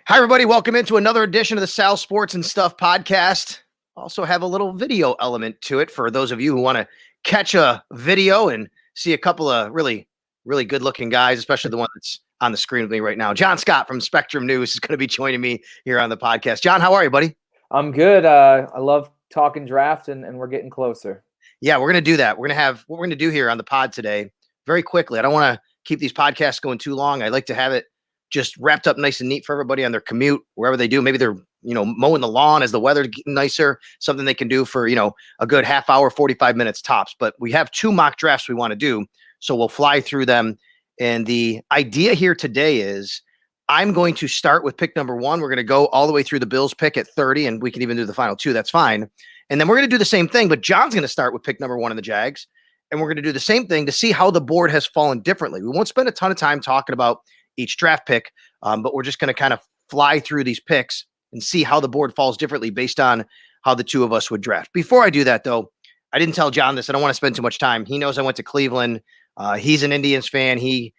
Hi, everybody. Welcome into another edition of the Sal Sports and Stuff podcast. Also have a little video element to it for those of you who want to catch a video and see a couple of really, really good-looking guys, especially the one that's on the screen with me right now. John Scott from Spectrum News is going to be joining me here on the podcast. John, how are you, buddy? I'm good. I love talking draft, and we're getting closer. Yeah, we're going to do that. We're going to have what we're going to do here on the pod today very quickly. I don't want to keep these podcasts going too long. I like to have it just wrapped up nice and neat for everybody on their commute, wherever they do. Maybe they're, mowing the lawn as the weather's getting nicer, something they can do for, a good half hour, 45 minutes tops. But we have two mock drafts we want to do, so we'll fly through them. And the idea here today is I'm going to start with pick number 1. We're going to go all the way through the Bills pick at 30, and we can even do the final 2. That's fine. And then we're going to do the same thing, but John's going to start with pick number 1 in the Jags. And we're going to do the same thing to see how the board has fallen differently. We won't spend a ton of time talking about each draft pick, but we're just going to kind of fly through these picks and see how the board falls differently based on how the two of us would draft. Before I do that, though, I didn't tell John this. I don't want to spend too much time. He knows I went to Cleveland. He's an Indians fan. He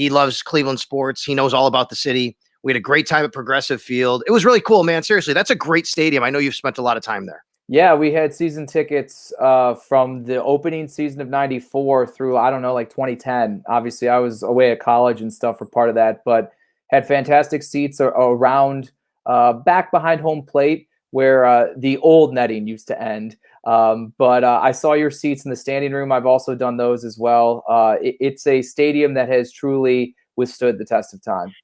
loves Cleveland sports. He knows all about the city. We had a great time at Progressive Field. It was really cool, man. Seriously, that's a great stadium. I know you've spent a lot of time there. Yeah, we had season tickets from the opening season of '94 through, like 2010. Obviously, I was away at college and stuff for part of that, but had fantastic seats around back behind home plate where the old netting used to end. But I saw your seats in the standing room. I've also done those as well. It's a stadium that has truly withstood the test of time.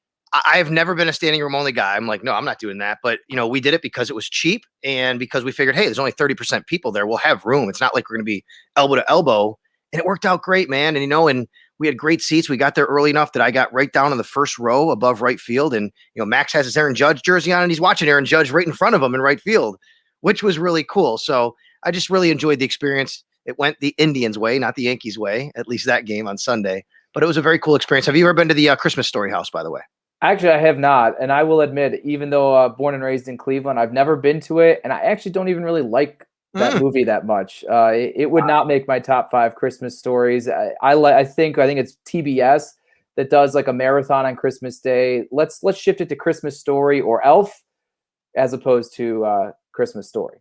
I've never been a standing room only guy. I'm like, no, I'm not doing that. But, we did it because it was cheap and because we figured, hey, there's only 30% people there. We'll have room. It's not like we're going to be elbow to elbow. And it worked out great, man. And, and we had great seats. We got there early enough that I got right down in the first row above right field. And, Max has his Aaron Judge jersey on and he's watching Aaron Judge right in front of him in right field, which was really cool. So I just really enjoyed the experience. It went the Indians' way, not the Yankees' way, at least that game on Sunday. But it was a very cool experience. Have you ever been to the Christmas Story House, by the way? Actually, I have not, and I will admit, even though born and raised in Cleveland, I've never been to it, and I actually don't even really like that movie that much. It would not make my top 5 Christmas stories. I think it's TBS that does like a marathon on Christmas Day. Let's shift it to Christmas Story or Elf as opposed to Christmas Story.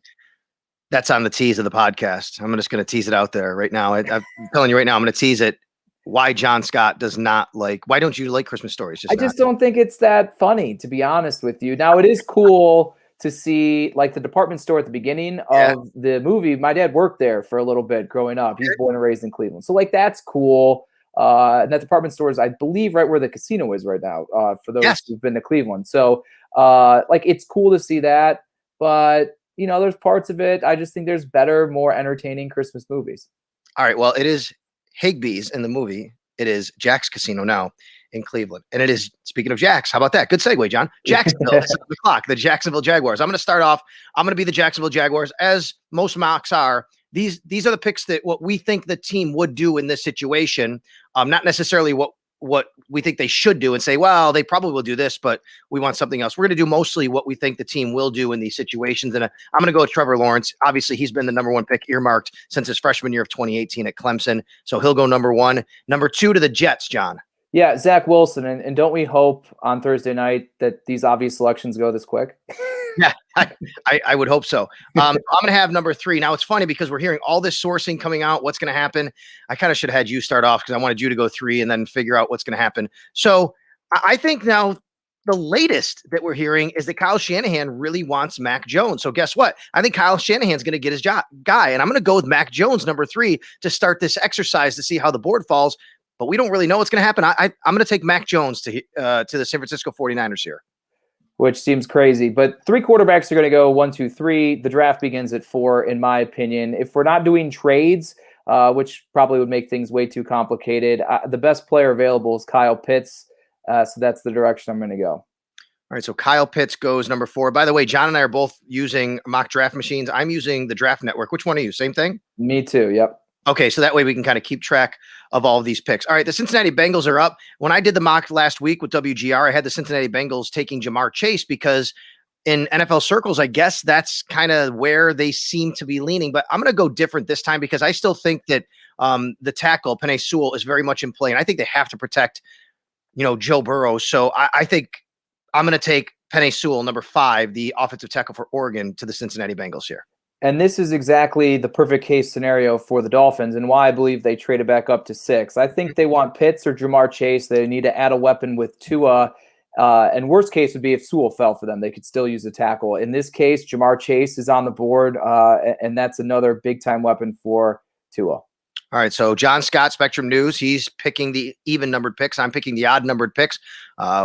That's on the tease of the podcast. I'm just going to tease it out there right now. I'm telling you right now, I'm going to tease it. Why John Scott does not like, why don't you like Christmas Stories? I just don't think it's that funny, to be honest with you. Now, it is cool to see like the department store at the beginning of the movie. My dad worked there for a little bit growing up. He's born and raised in Cleveland. So like, that's cool. And that department store is, I believe, right where the casino is right now, for those who've been to Cleveland. So like, it's cool to see that, but there's parts of it. I just think there's better, more entertaining Christmas movies. All right. Well, it is Higbee's in the movie. It is Jack's Casino now in Cleveland. And it is, speaking of Jack's, how about that? Good segue, John. Jacksonville, the clock, the Jacksonville Jaguars. I'm going to start off. I'm going to be the Jacksonville Jaguars, as most mocks are. These are the picks that what we think the team would do in this situation. Not necessarily what we think they should do and say, well, they probably will do this, but we want something else. We're going to do mostly what we think the team will do in these situations. And I'm going to go with Trevor Lawrence. Obviously, he's been the number 1 pick earmarked since his freshman year of 2018 at Clemson. So he'll go number 1. Number 2 to the Jets, John. Yeah, Zach Wilson. And don't we hope on Thursday night that these obvious selections go this quick? Yeah, I would hope so. I'm going to have number 3. Now, it's funny because we're hearing all this sourcing coming out. What's going to happen? I kind of should have had you start off because I wanted you to go 3 and then figure out what's going to happen. So I think now the latest that we're hearing is that Kyle Shanahan really wants Mac Jones. So guess what? I think Kyle Shanahan's going to get his guy. And I'm going to go with Mac Jones, number 3, to start this exercise to see how the board falls. But we don't really know what's going to happen. I'm going to take Mac Jones to the San Francisco 49ers here. Which seems crazy, but 3 quarterbacks are going to go 1, 2, 3. The draft begins at 4, in my opinion. If we're not doing trades, which probably would make things way too complicated, the best player available is Kyle Pitts. So that's the direction I'm going to go. All right, so Kyle Pitts goes number 4. By the way, John and I are both using mock draft machines. I'm using the Draft Network. Which one are you? Same thing? Me too, yep. Okay, so that way we can kind of keep track of all of these picks. All right, the Cincinnati Bengals are up. When I did the mock last week with WGR, I had the Cincinnati Bengals taking Jamar Chase because in NFL circles, I guess that's kind of where they seem to be leaning. But I'm going to go different this time because I still think that the tackle, Penei Sewell, is very much in play. And I think they have to protect, Joe Burrow. So I think I'm going to take Penei Sewell, number 5, the offensive tackle for Oregon, to the Cincinnati Bengals here. And this is exactly the perfect case scenario for the Dolphins and why I believe they traded back up to 6. I think they want Pitts or Jamar Chase. They need to add a weapon with Tua. And worst case would be if Sewell fell for them. They could still use a tackle. In this case, Jamar Chase is on the board, and that's another big-time weapon for Tua. All right, so John Scott, Spectrum News, he's picking the even-numbered picks. I'm picking the odd-numbered picks.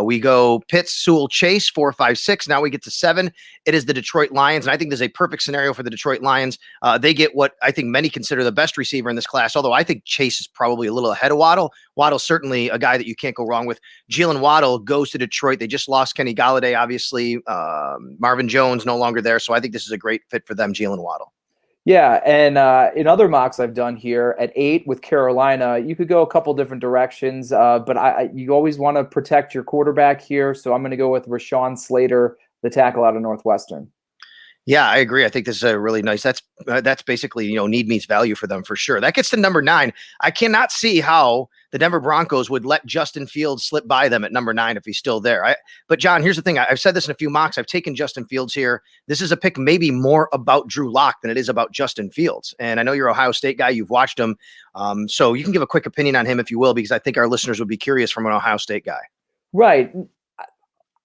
We go Pitts, Sewell, Chase, 4, 5, 6. Now we get to 7. It is the Detroit Lions, and I think there's a perfect scenario for the Detroit Lions. They get what I think many consider the best receiver in this class, although I think Chase is probably a little ahead of Waddle. Waddle's certainly a guy that you can't go wrong with. Jalen Waddle goes to Detroit. They just lost Kenny Golladay, obviously. Marvin Jones no longer there, so I think this is a great fit for them, Jalen Waddle. Yeah, and in other mocks I've done here at 8 with Carolina, you could go a couple different directions, but you always want to protect your quarterback here, so I'm going to go with Rashawn Slater, the tackle out of Northwestern. Yeah, I agree. I think this is a really nice. That's basically, need meets value for them for sure. That gets to number 9. I cannot see how the Denver Broncos would let Justin Fields slip by them at number 9 if he's still there. But John, here's the thing. I've said this in a few mocks. I've taken Justin Fields here. This is a pick maybe more about Drew Lock than it is about Justin Fields. And I know you're an Ohio State guy. You've watched him. So you can give a quick opinion on him if you will, because I think our listeners would be curious from an Ohio State guy. Right.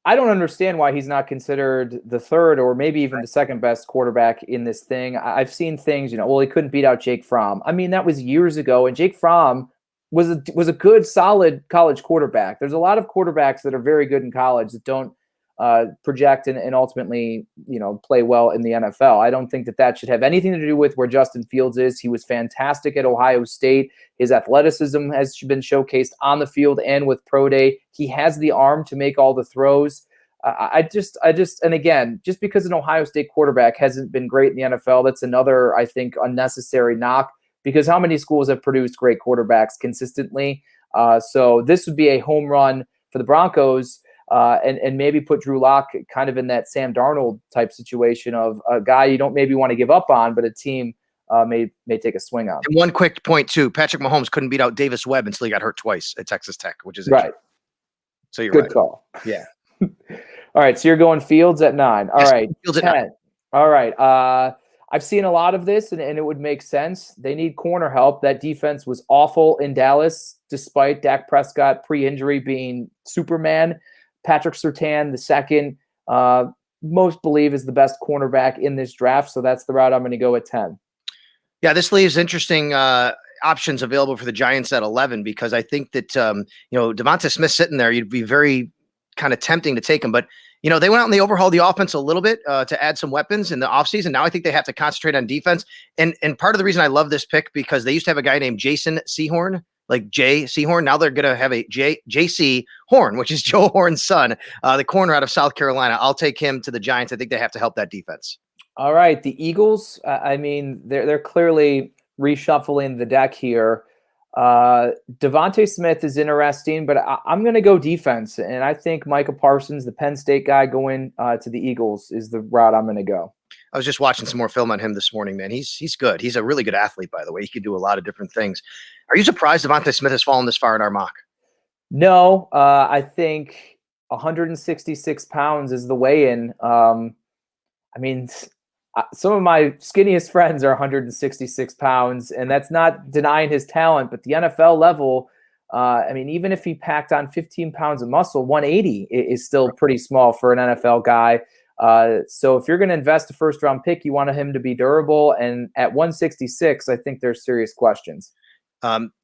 I don't understand why he's not considered the third or maybe even the second best quarterback in this thing. I've seen things, well, he couldn't beat out Jake Fromm. I mean, that was years ago, and Jake Fromm was a good, solid college quarterback. There's a lot of quarterbacks that are very good in college that don't project and ultimately, play well in the NFL. I don't think that should have anything to do with where Justin Fields is. He was fantastic at Ohio State. His athleticism has been showcased on the field and with Pro Day. He has the arm to make all the throws. And again, just because an Ohio State quarterback hasn't been great in the NFL, that's another, I think, unnecessary knock, because how many schools have produced great quarterbacks consistently? So this would be a home run for the Broncos. And maybe put Drew Lock kind of in that Sam Darnold type situation of a guy you don't maybe want to give up on, but a team may take a swing on. And one quick point too: Patrick Mahomes couldn't beat out Davis Webb until he got hurt twice at Texas Tech, which is right. So you're good right. call. Yeah. All right, so you're going Fields at 9. All right, Fields at 10. 9. All right. I've seen a lot of this, and it would make sense. They need corner help. That defense was awful in Dallas, despite Dak Prescott pre-injury being Superman. Patrick Surtain, the second, most believe is the best cornerback in this draft. So that's the route I'm going to go at 10. Yeah, this leaves interesting options available for the Giants at 11, because I think that, Devonta Smith sitting there, you'd be very kind of tempting to take him. But, they went out and they overhauled the offense a little bit to add some weapons in the offseason. Now I think they have to concentrate on defense. And part of the reason I love this pick, because they used to have a guy named Jason Sehorn, like Jay Sehorn. Now they're going to have a J.C. Horn, which is Joe Horn's son, the corner out of South Carolina. I'll take him to the Giants. I think they have to help that defense. All right. The Eagles, they're clearly reshuffling the deck here. Devontae Smith is interesting, but I'm going to go defense. And I think Micah Parsons, the Penn State guy, going to the Eagles is the route I'm going to go. I was just watching some more film on him this morning, man. He's good. He's a really good athlete, by the way. He can do a lot of different things. Are you surprised Devontae Smith has fallen this far in our mock? No, I think 166 pounds is the weigh-in. Some of my skinniest friends are 166 pounds, and that's not denying his talent, but the NFL level, even if he packed on 15 pounds of muscle, 180 is still pretty small for an NFL guy. So if you're going to invest a first-round pick, you want him to be durable, and at 166, I think there's serious questions.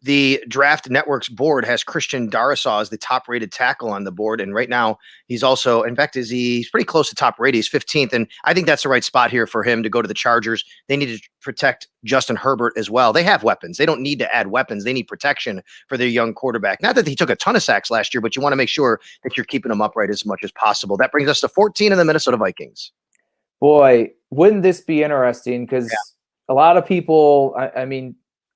The Draft Network's board has Christian Darasaw as the top-rated tackle on the board, and right now he's also, in fact, he's pretty close to top rated. He's 15th, and I think that's the right spot here for him to go to the Chargers. They need to protect Justin Herbert as well. They have weapons. They don't need to add weapons. They need protection for their young quarterback. Not that he took a ton of sacks last year, but you want to make sure that you're keeping him upright as much as possible. That brings us to 14 of the Minnesota Vikings. Boy, wouldn't this be interesting? Because a lot of people,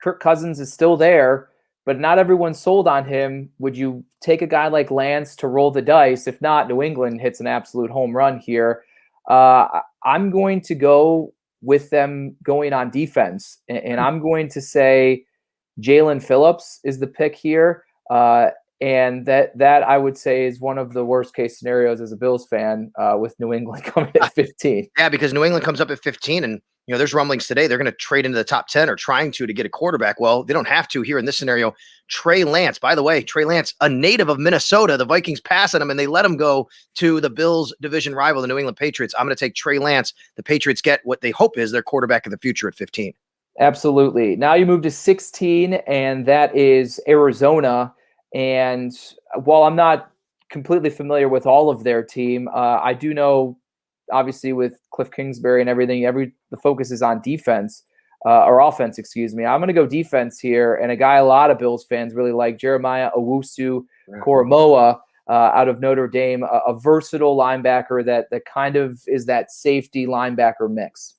Kirk Cousins is still there, but not everyone's sold on him. Would you take a guy like Lance to roll the dice? If not, New England hits an absolute home run here. I'm going to go with them going on defense, and I'm going to say Jalen Phillips is the pick here. And that I would say is one of the worst case scenarios as a Bills fan, with New England coming at 15. Yeah, because New England comes up at 15, and there's rumblings today they're going to trade into the top 10 or trying to get a quarterback. Well, they don't have to here in this scenario. Trey Lance, by the way, Trey Lance, a native of Minnesota. The Vikings pass on him, and they let him go to the Bills' division rival, the New England Patriots. I'm going to take Trey Lance. The Patriots get what they hope is their quarterback of the future at 15. Absolutely. Now you move to 16, and that is Arizona. And while I'm not completely familiar with all of their team, I do know, obviously, with Cliff Kingsbury and everything, the focus is on defense, or offense, excuse me. I'm going to go defense here, and a guy a lot of Bills fans really like, Jeremiah Owusu-Koramoah, out of Notre Dame, a versatile linebacker that kind of is that safety linebacker mix.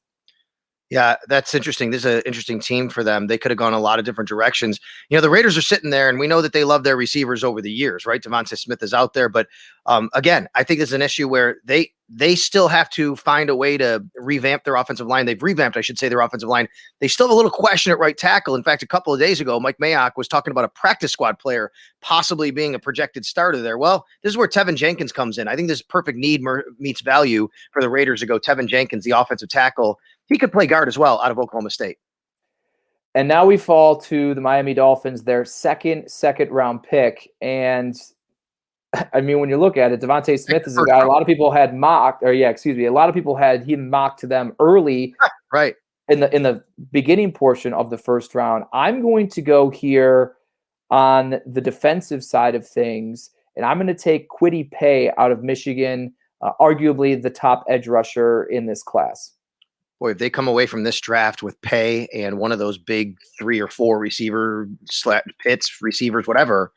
Yeah, that's interesting. This is an interesting team for them. They could have gone a lot of different directions. The Raiders are sitting there, and we know that they love their receivers over the years, right? Devontae Smith is out there, but again, I think there's an issue where they still have to find a way to revamp their offensive line. They've revamped, I should say, their offensive line. They still have a little question at right tackle. In fact, a couple of days ago, Mike Mayock was talking about a practice squad player possibly being a projected starter there. Well, this is where Tevin Jenkins comes in. I think this perfect need meets value for the Raiders to go Tevin Jenkins, the offensive tackle. He could play guard as well out of Oklahoma State. And now we fall to the Miami Dolphins, their second round pick. And I mean, when you look at it, Devontae Smith is a guy a lot of people had mocked, a lot of people had him mocked to them early, right, in the beginning portion of the first round. I'm going to go here on the defensive side of things, and I'm going to take Kwity Paye out of Michigan, arguably the top edge rusher in this class. Boy, if they come away from this draft with Paye and one of those big 3 or 4 receiver pits, receivers, whatever,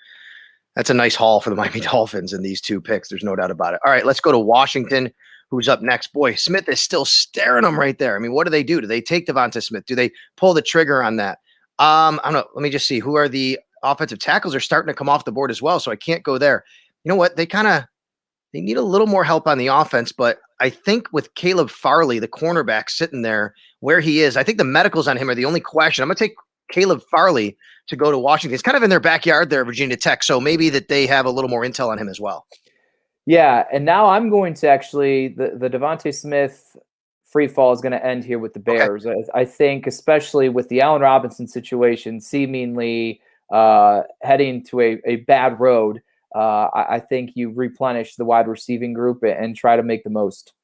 that's a nice haul for the Miami Dolphins in these 2 picks. There's no doubt about it. All right, let's go to Washington, who's up next. Boy, Smith is still staring them right there. I mean, what do they do? Do they take Devonta Smith? Do they pull the trigger on that? I don't know. Let me just see. Who are the offensive tackles are starting to come off the board as well, so I can't go there. You know what? They need a little more help on the offense, but I think with Caleb Farley, the cornerback, sitting there where he is, I think the medicals on him are the only question. I'm going to take Caleb Farley to go to Washington. It's kind of in their backyard there, Virginia Tech, so maybe that they have a little more intel on him as well. Yeah, and now I'm going to actually, the Devontae Smith free fall is going to end here with the Bears. Okay. I think, especially with the Allen Robinson situation seemingly heading to a bad road, I think you replenish the wide receiving group and try to make the most.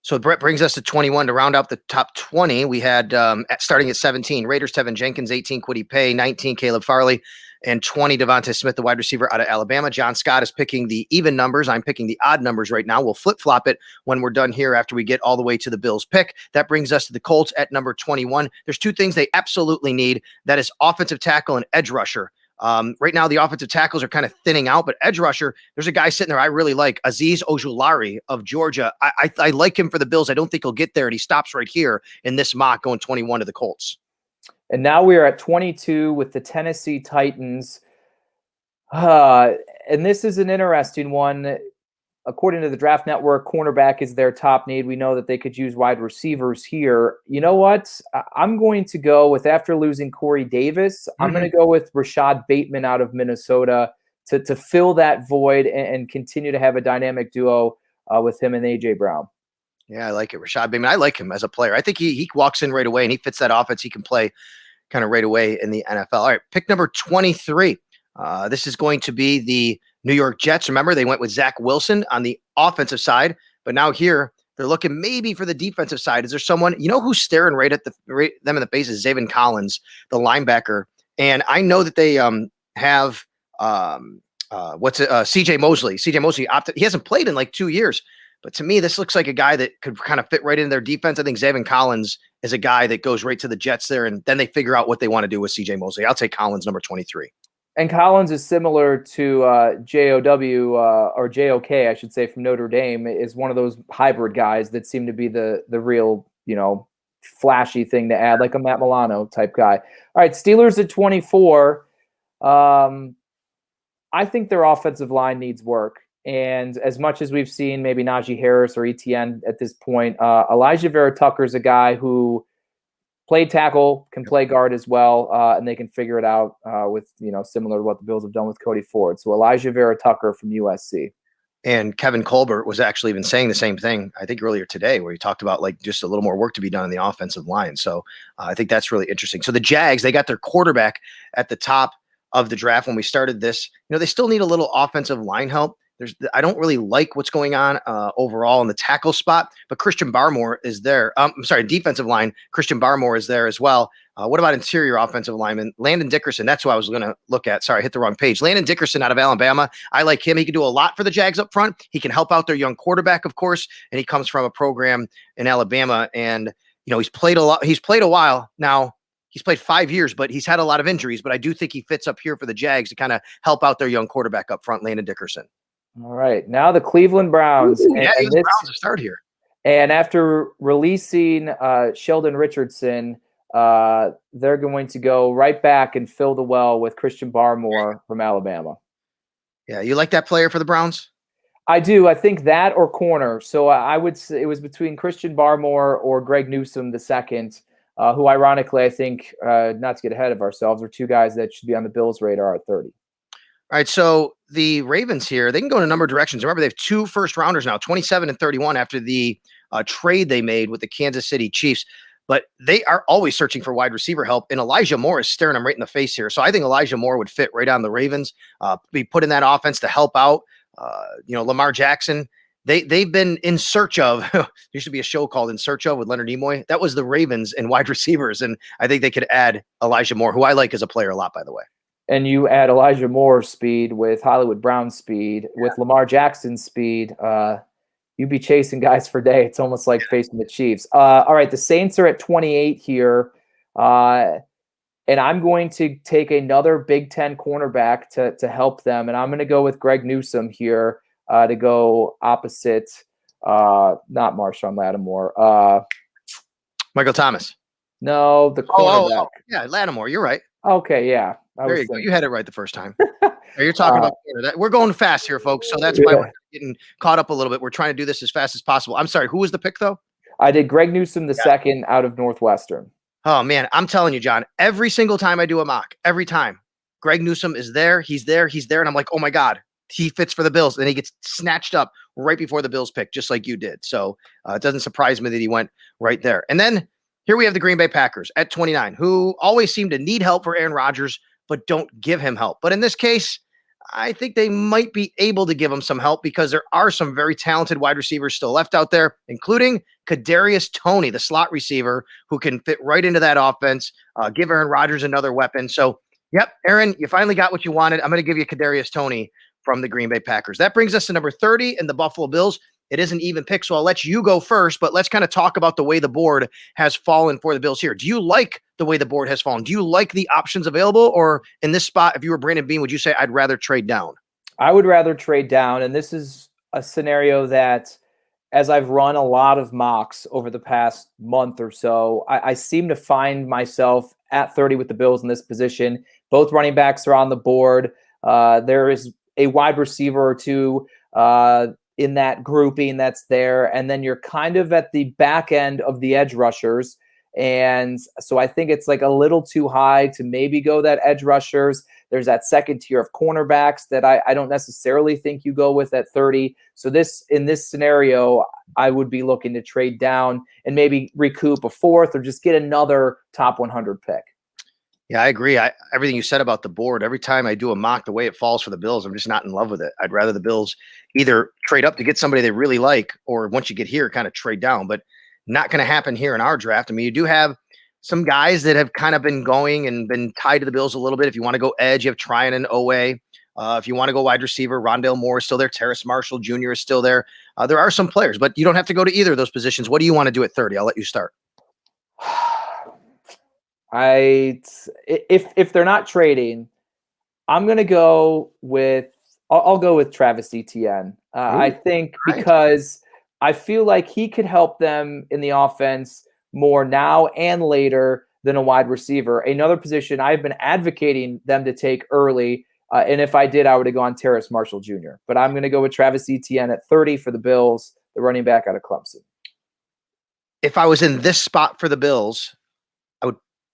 So Brett brings us to 21 to round out the top 20. We had starting at 17, Raiders, Tevin Jenkins, 18, Kwity Paye, 19, Caleb Farley, and 20, Devonta Smith, the wide receiver out of Alabama. John Scott is picking the even numbers. I'm picking the odd numbers right now. We'll flip-flop it when we're done here after we get all the way to the Bills pick. That brings us to the Colts at number 21. There's 2 things they absolutely need. That is offensive tackle and edge rusher. Right now, the offensive tackles are kind of thinning out, but edge rusher, there's a guy sitting there I really like, Azeez Ojulari of Georgia. I like him for the Bills. I don't think he'll get there, and he stops right here in this mock going 21 to the Colts. And now we are at 22 with the Tennessee Titans. And this is an interesting one. According to the Draft Network, cornerback is their top need. We know that they could use wide receivers here. You know what? I'm going to go with, after losing Corey Davis, I'm going to go with Rashad Bateman out of Minnesota to fill that void and continue to have a dynamic duo with him and A.J. Brown. Yeah, I like it. Rashad Bateman, I like him as a player. I think he walks in right away, and he fits that offense. He can play kind of right away in the NFL. All right, pick number 23. This is going to be the New York Jets. Remember, they went with Zach Wilson on the offensive side, but now here they're looking maybe for the defensive side. Is there someone, who's staring right at them in the face is Xavier Collins, the linebacker. And I know that they have CJ Mosley. CJ Mosley opted. He hasn't played in like 2 years, but to me, this looks like a guy that could kind of fit right in their defense. I think Xavier Collins is a guy that goes right to the Jets there, and then they figure out what they want to do with CJ Mosley. I'll take Collins, number 23. And Collins is similar to JOW or JOK, I should say, from Notre Dame, is one of those hybrid guys that seem to be the real, flashy thing to add, like a Matt Milano type guy. All right, Steelers at 24. I think their offensive line needs work. And as much as we've seen maybe Najee Harris or ETN at this point, Elijah Vera Tucker is a guy who played tackle, can play guard as well, and they can figure it out with, similar to what the Bills have done with Cody Ford. So Elijah Vera Tucker from USC. And Kevin Colbert was actually even saying the same thing, I think earlier today, where he talked about like just a little more work to be done on the offensive line. So I think that's really interesting. So the Jags, they got their quarterback at the top of the draft when we started this. They still need a little offensive line help. I don't really like what's going on overall in the tackle spot, but Christian Barmore is there. I'm sorry, defensive line. Christian Barmore is there as well. What about interior offensive lineman? Landon Dickerson. That's who I was going to look at. Sorry, I hit the wrong page. Landon Dickerson out of Alabama. I like him. He can do a lot for the Jags up front. He can help out their young quarterback, of course, and he comes from a program in Alabama. And, he's played a lot. He's played a while now. He's played 5 years, but he's had a lot of injuries. But I do think he fits up here for the Jags to kind of help out their young quarterback up front, Landon Dickerson. All right. Now the Cleveland Browns. Ooh, yeah, the Browns to start here. And after releasing Sheldon Richardson, they're going to go right back and fill the well with Christian Barmore from Alabama. Yeah, you like that player for the Browns? I do. I think that or corner. So I would say it was between Christian Barmore or Greg Newsome II, who ironically I think, not to get ahead of ourselves, are two guys that should be on the Bills' radar at 30. All right, so the Ravens here, they can go in a number of directions. Remember, they have 2 first-rounders now, 27 and 31, after the trade they made with the Kansas City Chiefs. But they are always searching for wide receiver help, and Elijah Moore is staring them right in the face here. So I think Elijah Moore would fit right on the Ravens, be put in that offense to help out, Lamar Jackson. They've been in search of – there used to be a show called In Search Of with Leonard Nimoy. That was the Ravens and wide receivers, and I think they could add Elijah Moore, who I like as a player a lot, by the way. And you add Elijah Moore's speed with Hollywood Brown's speed, with Lamar Jackson's speed, you'd be chasing guys for day. It's almost like facing the Chiefs. All right, the Saints are at 28 here. And I'm going to take another Big Ten cornerback to help them. And I'm going to go with Greg Newsome here to go opposite, not Marshawn Lattimore. Michael Thomas. No, the cornerback. Yeah, Lattimore. You're right. Okay, yeah. There you go. You had it right the first time. You're talking about that. We're going fast here, folks. So that's why we're getting caught up a little bit. We're trying to do this as fast as possible. I'm sorry. Who was the pick, though? I did Greg Newsome II out of Northwestern. Oh, man. I'm telling you, John, every single time I do a mock, every time, Greg Newsome is there. He's there. And I'm like, oh, my God, he fits for the Bills. And he gets snatched up right before the Bills pick, just like you did. So it doesn't surprise me that he went right there. And then here we have the Green Bay Packers at 29, who always seem to need help for Aaron Rodgers, but don't give him help. But in this case, I think they might be able to give him some help because there are some very talented wide receivers still left out there, including Kadarius Toney, the slot receiver, who can fit right into that offense, give Aaron Rodgers another weapon. So, yep, Aaron, you finally got what you wanted. I'm going to give you Kadarius Toney from the Green Bay Packers. That brings us to number 30 and the Buffalo Bills. It is an even pick, so I'll let you go first, but let's kind of talk about the way the board has fallen for the Bills here. Do you like the way the board has fallen? Do you like the options available? Or in this spot, if you were Brandon Beane, would you say I'd rather trade down? I would rather trade down, and this is a scenario that, as I've run a lot of mocks over the past month or so, I seem to find myself at 30 with the Bills in this position. Both running backs are on the board. There is a wide receiver or two in that grouping that's there. And then you're kind of at the back end of the edge rushers. And so I think it's like a little too high to maybe go that edge rushers. There's that second tier of cornerbacks that I don't necessarily think you go with at 30. So in this scenario, I would be looking to trade down and maybe recoup a fourth or just get another top 100 pick. Yeah, I agree. Everything you said about the board, every time I do a mock, the way it falls for the Bills, I'm just not in love with it. I'd rather the Bills either trade up to get somebody they really like, or once you get here, kind of trade down. But not going to happen here in our draft. I mean, you do have some guys that have kind of been going and been tied to the Bills a little bit. If you want to go edge, you have Tryon and Owe. If you want to go wide receiver, Rondale Moore is still there. Terrace Marshall Jr. is still there. There are some players, but you don't have to go to either of those positions. What do you want to do at 30? I'll let you start. If they're not trading, I'm going to go with I'll go with Travis Etienne. I think because I feel like he could help them in the offense more now and later than a wide receiver. Another position I've been advocating them to take early, and if I did, I would have gone Terrace Marshall Jr. But I'm going to go with Travis Etienne at 30 for the Bills, the running back out of Clemson. If I was in this spot for the Bills, I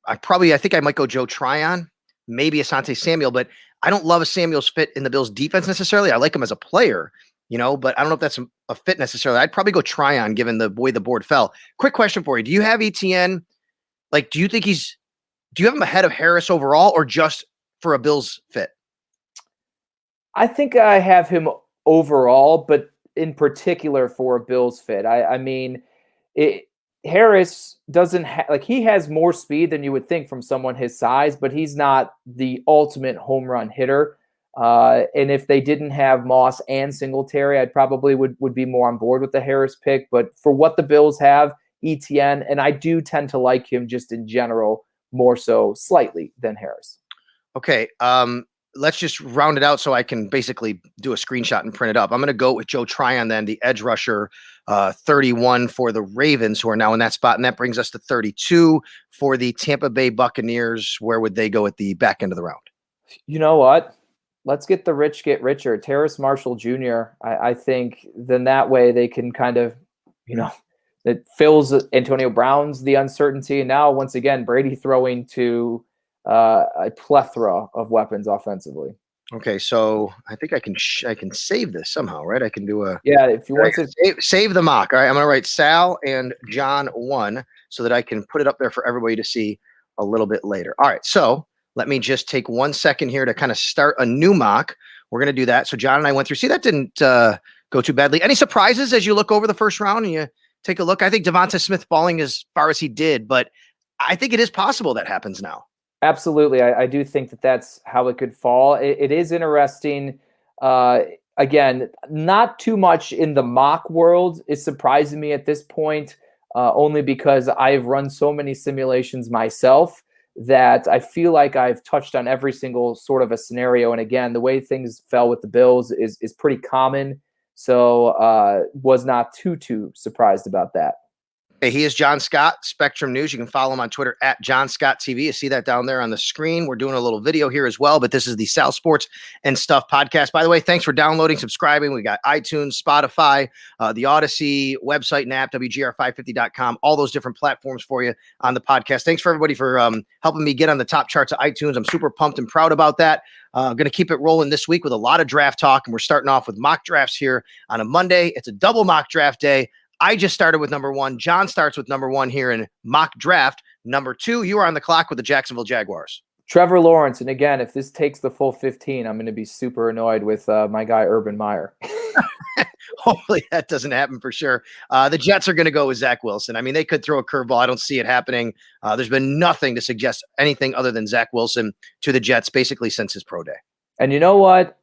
I think I might go Joe Tryon, maybe Asante Samuel, but I don't love a Samuel's fit in the Bills defense necessarily. I like him as a player, but I don't know if that's a fit necessarily. I'd probably go Tryon given the way the board fell. Quick question for you. Do you have ETN? Like, do you have him ahead of Harris overall or just for a Bills fit? I think I have him overall, but in particular for a Bills fit. I mean, Harris doesn't he has more speed than you would think from someone his size, but he's not the ultimate home run hitter. And if they didn't have Moss and Singletary, I probably would be more on board with the Harris pick. But for what the Bills have, ETN, and I do tend to like him just in general more so slightly than Harris. Okay. Let's just round it out so I can basically do a screenshot and print it up. I'm going to go with Joe Tryon then, the edge rusher, 31 for the Ravens, who are now in that spot. And that brings us to 32 for the Tampa Bay Buccaneers. Where would they go at the back end of the round? You know what? Let's get the rich get richer. Terrace Marshall Jr., I think then that way they can kind of, it fills Antonio Brown's the uncertainty. And now, once again, Brady throwing to a plethora of weapons offensively. Okay, so I think I can save this somehow, right? I can do if you want to save the mock. All right, I'm gonna write Sal and John 1 so that I can put it up there for everybody to see a little bit later. All right, so let me just take 1 second here to kind of start a new mock. We're gonna do that. So John and I went through. See, that didn't go too badly. Any surprises as you look over the first round and you take a look? I think Devonta Smith falling as far as he did, but I think it is possible that happens now. Absolutely. I do think that that's how it could fall. It is interesting. Again, not too much in the mock world is surprising me at this point, only because I've run so many simulations myself that I feel like I've touched on every single sort of a scenario. And again, the way things fell with the Bills is pretty common. So was not too surprised about that. Hey, he is John Scott, Spectrum News. You can follow him on Twitter at John Scott TV. You see that down there on the screen. We're doing a little video here as well, but this is the Sal Sports and Stuff podcast. By the way, thanks for downloading, subscribing. We got iTunes, Spotify, the Odyssey website and app, WGR550.com, all those different platforms for you on the podcast. Thanks for everybody for helping me get on the top charts of iTunes. I'm super pumped and proud about that. Going to keep it rolling this week with a lot of draft talk, and we're starting off with mock drafts here on a Monday. It's a double mock draft day. I just started with number 1. John starts with number 1 here in mock draft. Number 2, you are on the clock with the Jacksonville Jaguars. Trevor Lawrence. And again, if this takes the full 15, I'm going to be super annoyed with my guy, Urban Meyer. Hopefully that doesn't happen for sure. The Jets are going to go with Zach Wilson. I mean, they could throw a curveball. I don't see it happening. There's been nothing to suggest anything other than Zach Wilson to the Jets basically since his pro day. And you know what?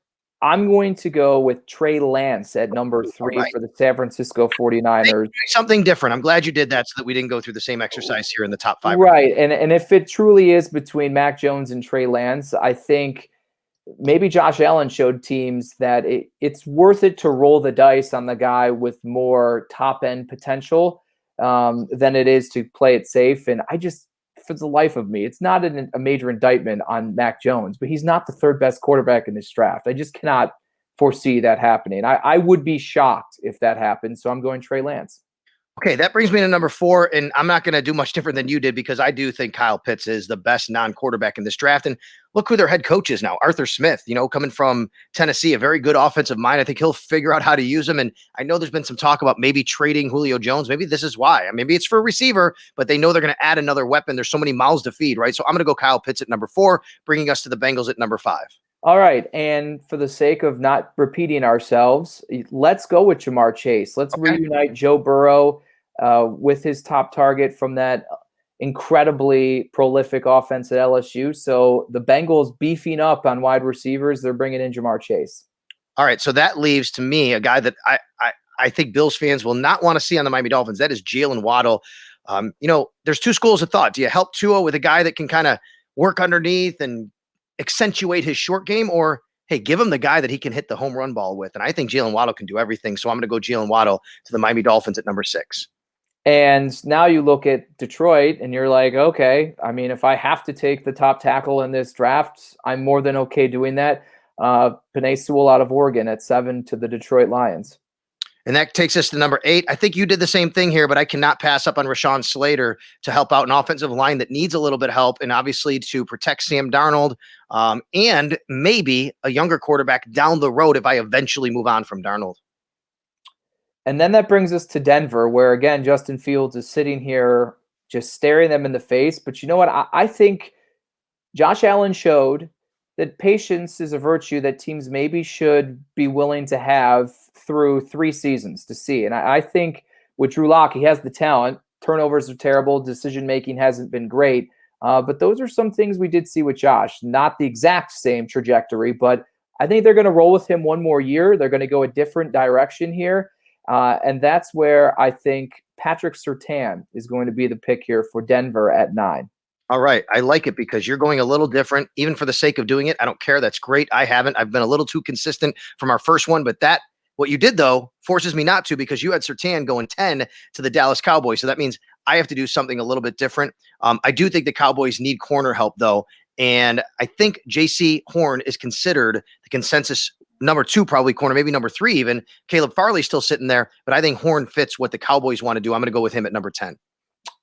I'm going to go with Trey Lance at number 3 for the San Francisco 49ers. Something different. I'm glad you did that so that we didn't go through the same exercise here in the top 5. Right. And if it truly is between Mac Jones and Trey Lance, I think maybe Josh Allen showed teams that it's worth it to roll the dice on the guy with more top-end potential than it is to play it safe. And I just, for the life of me, it's not a major indictment on Mac Jones, but he's not the 3rd best quarterback in this draft. I just cannot foresee that happening. I would be shocked if that happened. So I'm going Trey Lance. Okay, that brings me to number 4, and I'm not going to do much different than you did because I do think Kyle Pitts is the best non-quarterback in this draft. And look who their head coach is now, Arthur Smith, coming from Tennessee, a very good offensive mind. I think he'll figure out how to use him. And I know there's been some talk about maybe trading Julio Jones. Maybe this is why. Maybe it's for a receiver, but they know they're going to add another weapon. There's so many mouths to feed, right? So I'm going to go Kyle Pitts at number 4, bringing us to the Bengals at number 5. All right. And for the sake of not repeating ourselves, let's go with Jamar Chase. Let's reunite Joe Burrow with his top target from that incredibly prolific offense at LSU. So the Bengals beefing up on wide receivers, they're bringing in Jamar Chase. All right. So that leaves to me a guy that I think Bills fans will not want to see on the Miami Dolphins. That is Jalen Waddle. There's 2 schools of thought. Do you help Tua with a guy that can kind of work underneath and accentuate his short game, or hey, give him the guy that he can hit the home run ball with? And I think Jalen Waddle can do everything. So I'm going to go Jalen Waddle to the Miami Dolphins at number 6. And now you look at Detroit and you're like, okay, if I have to take the top tackle in this draft, I'm more than okay doing that. Penei Sewell out of Oregon at 7 to the Detroit Lions. And that takes us to number 8. I think you did the same thing here, but I cannot pass up on Rashawn Slater to help out an offensive line that needs a little bit of help, and obviously to protect Sam Darnold, and maybe a younger quarterback down the road if I eventually move on from Darnold. And then that brings us to Denver, where, again, Justin Fields is sitting here just staring them in the face. But you know what? I think Josh Allen showed that patience is a virtue that teams maybe should be willing to have through 3 seasons to see. And I think with Drew Lock, he has the talent. Turnovers are terrible. Decision-making hasn't been great. But those are some things we did see with Josh. Not the exact same trajectory, but I think they're going to roll with him one more year. They're going to go a different direction here. And that's where I think Patrick Surtain is going to be the pick here for Denver at 9. All right. I like it because you're going a little different, even for the sake of doing it. I don't care. That's great. I haven't. I've been a little too consistent from our first one, but what you did, though, forces me not to, because you had Surtain going 10 to the Dallas Cowboys. So that means I have to do something a little bit different. I do think the Cowboys need corner help, though. And I think J.C. Horn is considered the consensus number 2, probably corner, maybe number 3 even. Caleb Farley's still sitting there, but I think Horn fits what the Cowboys want to do. I'm going to go with him at number 10.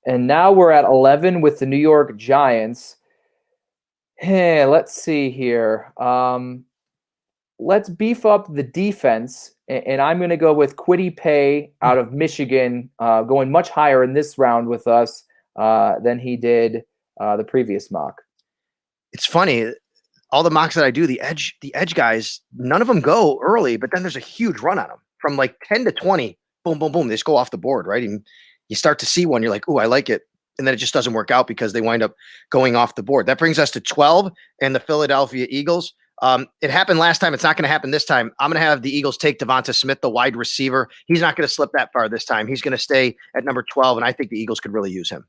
And now we're at 11 with the New York Giants. Hey, let's see here. Let's beef up the defense, and I'm going to go with Kwity Paye out of Michigan, going much higher in this round with us than he did the previous mock. It's funny. All the mocks that I do, the edge guys, none of them go early, but then there's a huge run on them from like 10 to 20. Boom, boom, boom. They just go off the board, right? And you start to see one, you're like, "Ooh, I like it." And then it just doesn't work out because they wind up going off the board. That brings us to 12 and the Philadelphia Eagles. It happened last time. It's not going to happen this time. I'm going to have the Eagles take Devonta Smith, the wide receiver. He's not going to slip that far this time. He's going to stay at number 12, and I think the Eagles could really use him.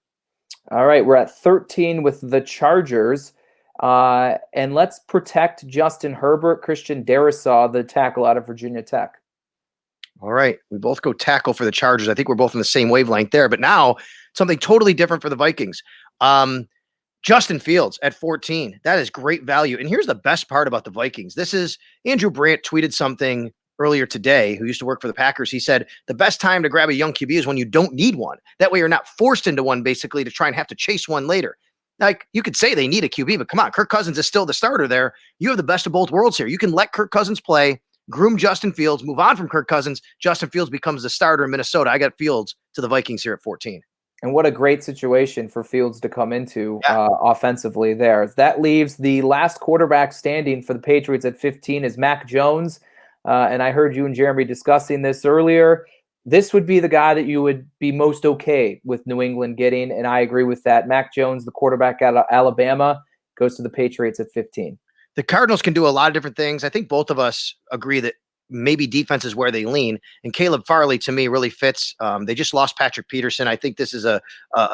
All right, we're at 13 with the Chargers. And let's protect Justin Herbert, Christian Darasaw, the tackle out of Virginia Tech. All right. We both go tackle for the Chargers. I think we're both in the same wavelength there. But now something totally different for the Vikings. Justin Fields at 14. That is great value. And here's the best part about the Vikings. This is Andrew Brandt tweeted something earlier today, who used to work for the Packers. He said the best time to grab a young QB is when you don't need one. That way you're not forced into one, basically, to try and have to chase one later. Like, you could say they need a QB, but come on, Kirk Cousins is still the starter there. You have the best of both worlds here. You can let Kirk Cousins play, groom Justin Fields, move on from Kirk Cousins. Justin Fields becomes the starter in Minnesota. I got Fields to the Vikings here at 14. And what a great situation for Fields to come into offensively there. That leaves the last quarterback standing for the Patriots at 15 is Mac Jones. And I heard you and Jeremy discussing this earlier. This would be the guy that you would be most okay with New England getting, and I agree with that. Mac Jones, the quarterback out of Alabama, goes to the Patriots at 15. The Cardinals can do a lot of different things. I think both of us agree that maybe defense is where they lean, and Caleb Farley, to me, really fits. They just lost Patrick Peterson. I think this is a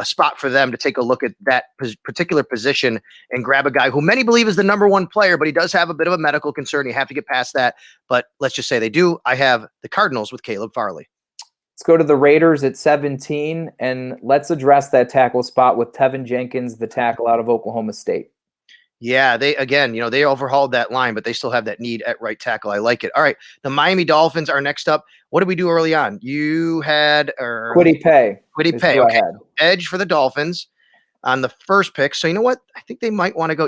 spot for them to take a look at that particular position and grab a guy who many believe is the number 1 player, but he does have a bit of a medical concern. You have to get past that, but let's just say they do. I have the Cardinals with Caleb Farley. Let's go to the Raiders at 17, and let's address that tackle spot with Tevin Jenkins, the tackle out of Oklahoma State. Yeah, they overhauled that line, but they still have that need at right tackle. I like it. All right, the Miami Dolphins are next up. What did we do early on? You had Kwity Paye. Okay, edge for the Dolphins on the first pick. So you know what? I think they might want to go.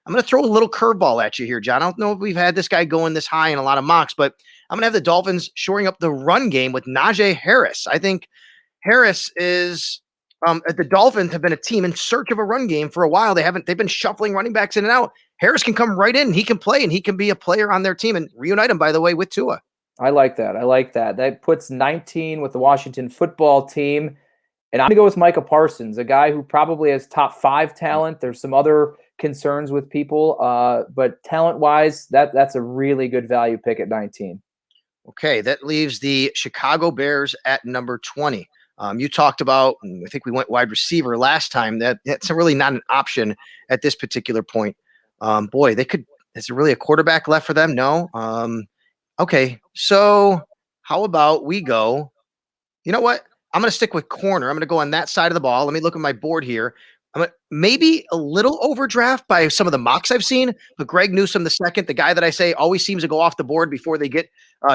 I'm going to throw a little curveball at you here, John. I don't know if we've had this guy going this high in a lot of mocks, but I'm going to have the Dolphins shoring up the run game with Najee Harris. I think Harris is the Dolphins have been a team in search of a run game for a while. They've been shuffling running backs in and out. Harris can come right in. He can play, and he can be a player on their team and reunite him, by the way, with Tua. I like that. That puts 19 with the Washington football team. And I'm going to go with Micah Parsons, a guy who probably has top 5 talent. There's some other concerns with people, but talent-wise, that's a really good value pick at 19. Okay, that leaves the Chicago Bears at number 20. You talked about, I think we went wide receiver last time. That's really not an option at this particular point. Boy, is there really a quarterback left for them? No. Okay, so how about we go, you know what? I'm going to stick with corner. I'm going to go on that side of the ball. Let me look at my board here. Maybe a little overdraft by some of the mocks I've seen, but Greg Newsome II, the guy that I say always seems to go off the board before they get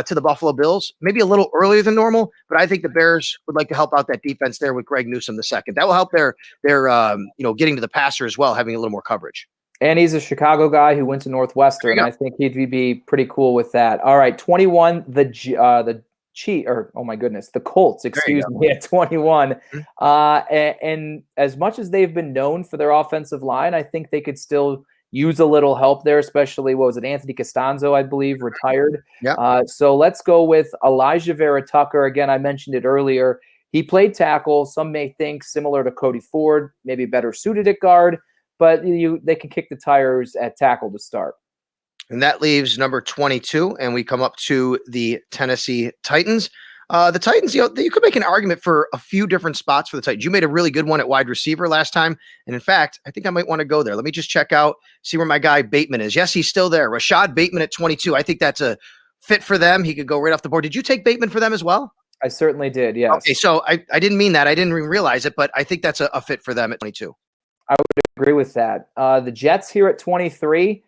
to the Buffalo Bills, maybe a little earlier than normal, but I think the Bears would like to help out that defense there with Greg Newsome II. That will help their getting to the passer as well, having a little more coverage. And he's a Chicago guy who went to Northwestern. I think he'd be pretty cool with that. All right, 21, the Colts, excuse me, at 21. And as much as they've been known for their offensive line, I think they could still use a little help there, especially, Anthony Costanzo, I believe, retired. Yeah. So let's go with Elijah Vera Tucker. Again, I mentioned it earlier. He played tackle. Some may think similar to Cody Ford, maybe better suited at guard, but they can kick the tires at tackle to start. And that leaves number 22, and we come up to the Tennessee Titans. The Titans, you could make an argument for a few different spots for the Titans. You made a really good one at wide receiver last time. And in fact, I think I might want to go there. Let me just check out, see where my guy Bateman is. Yes, he's still there. Rashad Bateman at 22. I think that's a fit for them. He could go right off the board. Did you take Bateman for them as well? I certainly did, yes. Okay, so I didn't mean that. I didn't even realize it, but I think that's a fit for them at 22. I would agree with that. The Jets here at 23.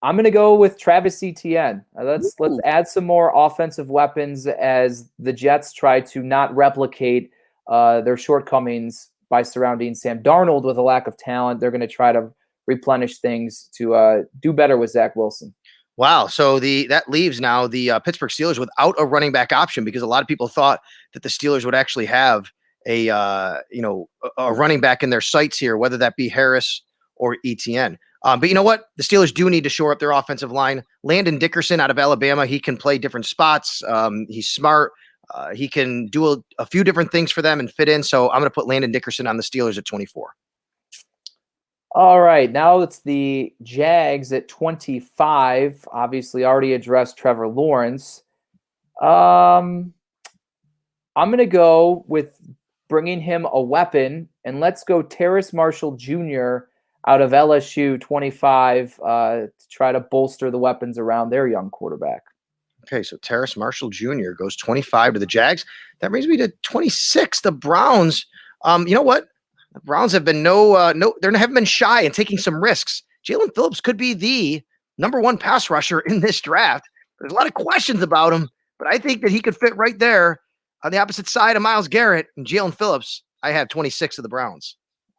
I'm going to go with Travis Etienne. Let's add some more offensive weapons as the Jets try to not replicate their shortcomings by surrounding Sam Darnold with a lack of talent. They're going to try to replenish things to do better with Zach Wilson. Wow. So that leaves now the Pittsburgh Steelers without a running back option, because a lot of people thought that the Steelers would actually have a running back in their sights here, whether that be Harris or Etienne. But you know what? The Steelers do need to shore up their offensive line. Landon Dickerson out of Alabama, he can play different spots. He's smart. He can do a few different things for them and fit in. So I'm going to put Landon Dickerson on the Steelers at 24. All right. Now it's the Jags at 25. Obviously, already addressed Trevor Lawrence. I'm going to go with bringing him a weapon, and let's go Terrace Marshall Jr. out of LSU, 25, to try to bolster the weapons around their young quarterback. Okay, so Terrace Marshall Jr. goes 25 to the Jags. That brings me to 26, the Browns. You know what? The Browns have been they haven't been shy in taking some risks. Jalen Phillips could be the number one pass rusher in this draft. There's a lot of questions about him, but I think that he could fit right there on the opposite side of Myles Garrett and Jalen Phillips. I have 26 of the Browns.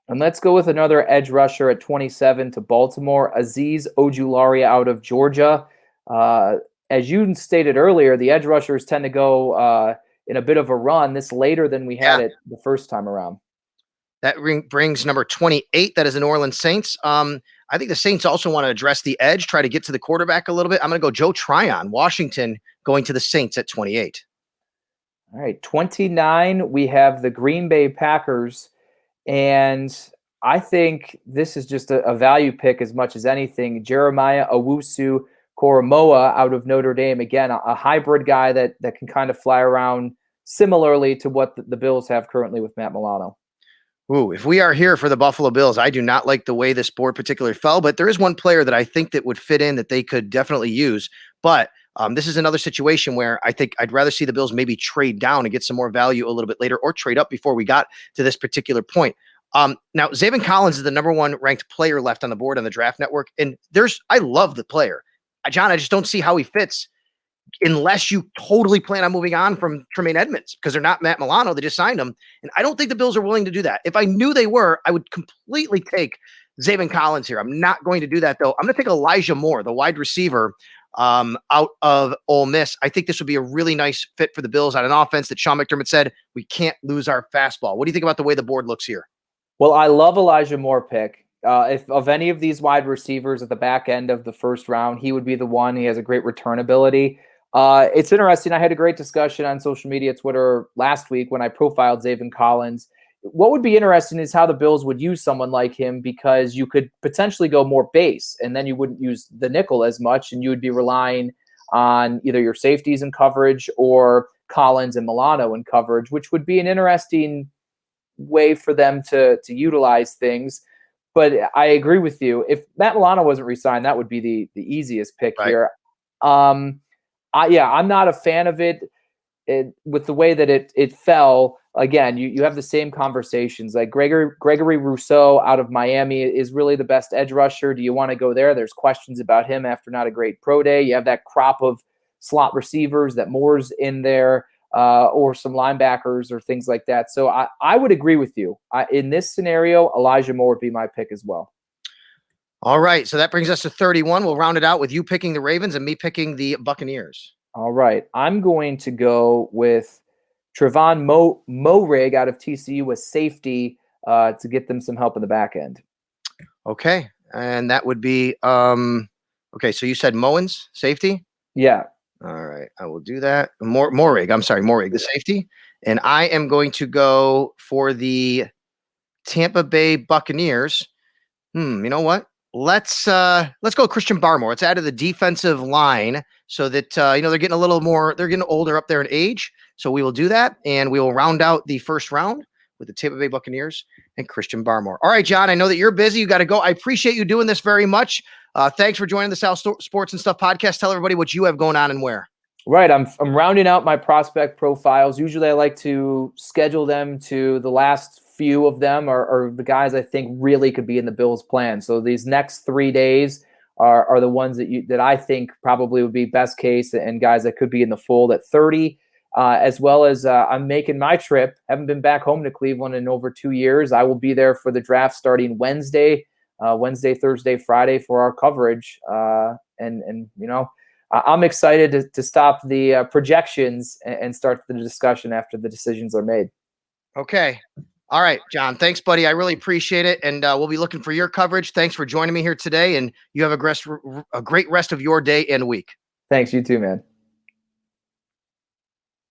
And let's go with another edge rusher at 27 to Baltimore, Azeez Ojulari out of Georgia. As you stated earlier, the edge rushers tend to go in a bit of a run this later than we had it the first time around. That brings number 28. That is the New Orleans Saints. I think the Saints also want to address the edge, try to get to the quarterback a little bit. I'm going to go Joe Tryon, Washington, going to the Saints at 28. All right, 29, we have the Green Bay Packers. And I think this is just a value pick as much as anything. Jeremiah Owusu-Koramoah out of Notre Dame. Again, a hybrid guy that can kind of fly around similarly to what the Bills have currently with Matt Milano. Ooh, if we are here for the Buffalo Bills, I do not like the way this board particularly fell, but there is one player that I think that would fit in that they could definitely use. But this is another situation where I think I'd rather see the Bills maybe trade down and get some more value a little bit later, or trade up before we got to this particular point. Now, Xavier Collins is the number one ranked player left on the board on the Draft Network. And I love the player. John, I just don't see how he fits unless you totally plan on moving on from Tremaine Edmonds, because they're not Matt Milano. They just signed him. And I don't think the Bills are willing to do that. If I knew they were, I would completely take Xavier Collins here. I'm not going to do that, though. I'm going to take Elijah Moore, the wide receiver, out of Ole Miss. I think this would be a really nice fit for the Bills on an offense that Sean McDermott said, we can't lose our fastball. What do you think about the way the board looks here? Well, I love Elijah Moore pick. If of any of these wide receivers at the back end of the first round, he would be the one. He has a great return ability. It's interesting. I had a great discussion on social media, Twitter last week when I profiled Xavier Collins. What would be interesting is how the Bills would use someone like him, because you could potentially go more base, and then you wouldn't use the nickel as much, and you would be relying on either your safeties in coverage or Collins and Milano in coverage, which would be an interesting way for them to utilize things. But I agree with you. If Matt Milano wasn't re-signed, that would be the easiest pick here. I'm not a fan of it. with the way that it fell, again, you have the same conversations. Like Gregory Rousseau out of Miami is really the best edge rusher. Do you want to go there? There's questions about him after not a great pro day. You have that crop of slot receivers that Moore's in there, or some linebackers or things like that. So I would agree with you. In this scenario, Elijah Moore would be my pick as well. All right. So that brings us to 31. We'll round it out with you picking the Ravens and me picking the Buccaneers. All right. I'm going to go with Trevon Moehrig out of TCU with safety to get them some help in the back end. Okay. And that would be, okay. So you said Mowens, safety? Yeah. All right. I will do that. Moehrig. I'm sorry. Moehrig, the safety. And I am going to go for the Tampa Bay Buccaneers. You know what? Let's go Christian Barmore. Let's add to the defensive line so that they're getting a little more, they're getting older up there in age. So we will do that, and we will round out the first round with the Tampa Bay Buccaneers and Christian Barmore. All right, John, I know that you're busy. You got to go. I appreciate you doing this very much. Thanks for joining the South Sports and Stuff podcast. Tell everybody what you have going on and where. Right. I'm rounding out my prospect profiles. Usually I like to schedule them to the last few of them are the guys I think really could be in the Bills' plan. So these next 3 days are the ones that I think probably would be best case and guys that could be in the fold at 30, as well as I'm making my trip. Haven't been back home to Cleveland in over 2 years. I will be there for the draft starting Wednesday, Thursday, Friday for our coverage. I'm excited to stop the projections and start the discussion after the decisions are made. Okay. All right, John. Thanks, buddy. I really appreciate it. And we'll be looking for your coverage. Thanks for joining me here today. And you have a great rest of your day and week. Thanks. You too, man.